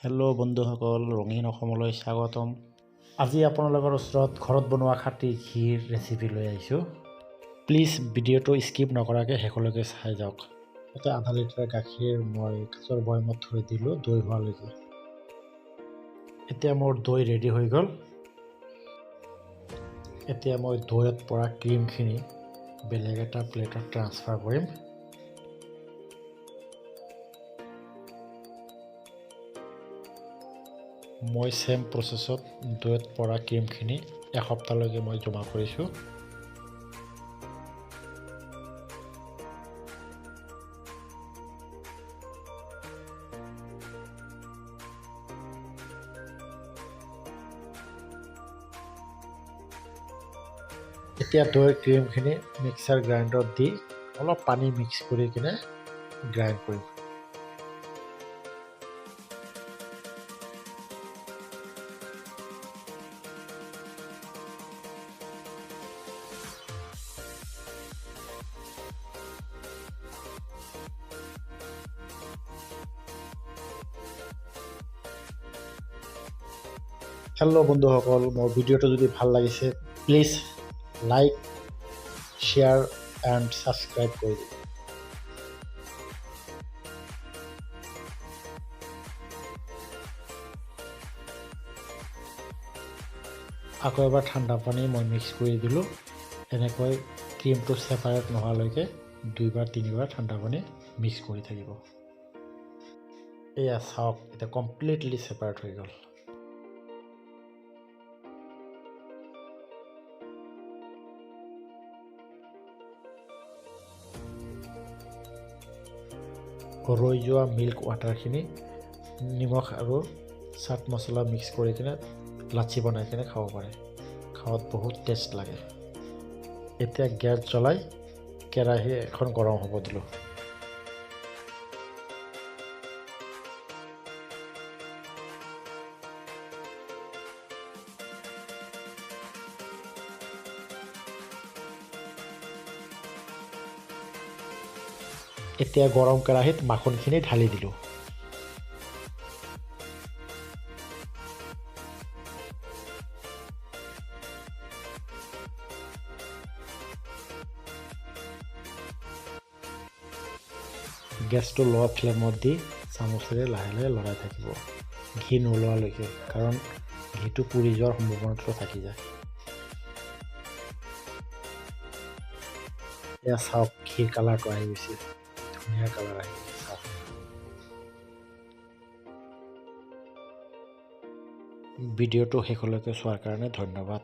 Hello' বন্ধুসকল, ৰঙীন অসমলৈ স্বাগতম। আজি আপোনালোকৰ ওচৰত ঘৰত বনোৱা খাটি ঘিৰ ৰেচিপি লৈ আহিছোঁ। প্লিজ ভিডিঅ'টো স্কিপ নকৰাকৈ শেষলৈকে চাই যাওক। ইয়াতে আধা লিটাৰ গাখীৰ মই কাঁচৰ বৈয়ামত থৈ দিলোঁ দৈ হোৱালৈকে। এতিয়া মোৰ দৈ ৰেডি হৈ গ'ল। এতিয়া মই দৈত পৰা ক্ৰীমখিনি বেলেগ এটা প্লেটত ট্ৰান্সফাৰ কৰিম। মই চেম প্ৰচেছত দৈত পৰা ক্ৰীমখিনি এসপ্তাহলৈকে মই জমা কৰিছোঁ। এতিয়া দৈৰ ক্ৰীমখিনি মিক্সাৰ গ্ৰাইণ্ডাৰত দি অলপ পানী মিক্স কৰি কিনে গ্ৰাইণ্ড কৰিম। হেল্ল' বন্ধুসকল, মোৰ ভিডিঅ'টো যদি ভাল লাগিছে please like, share and subscribe কৰি দিব। আকৌ এবাৰ ঠাণ্ডা পানী মই মিক্স কৰি দিলোঁ। এনেকৈ ক্ৰীমটো ছেপাৰেট নোহোৱালৈকে 2 বা 3 বাৰ ঠাণ্ডা পানী মিক্স কৰি থাকিব। এয়া চাওক, এতিয়া কমপ্লিটলি ছেপাৰেট হৈ গ'ল। ৰৈ যোৱা মিল্ক ৱাটাৰখিনি নিমখ আৰু চাট মছলা মিক্স কৰি কিনে লাচ্ছি বনাই কিনে খাব পাৰে। খাৱাত বহুত টেষ্ট লাগে। এতিয়া গেছ জ্বলাই কেৰাহী এখন গৰম হ'ব দিলোঁ। এতিয়া গৰম কেৰাহীত মাখনখিনি ঢালি দিলোঁ। গেছটো ল' ফ্লেমত দি চামুচেৰে লাহে লাহে লৰাই থাকিব ঘি নোলোৱালৈকে, কাৰণ ঘিটো পুৰি যোৱাৰ সম্ভাৱনাটো থাকি যায়। এয়া চাওক, ঘিৰ কালাৰটো আহি গৈছে, ধুনীয়া কালাৰ আহি গৈছে চাওক। ভিডিঅ'টো শেষলৈকে চোৱাৰ কাৰণে ধন্যবাদ।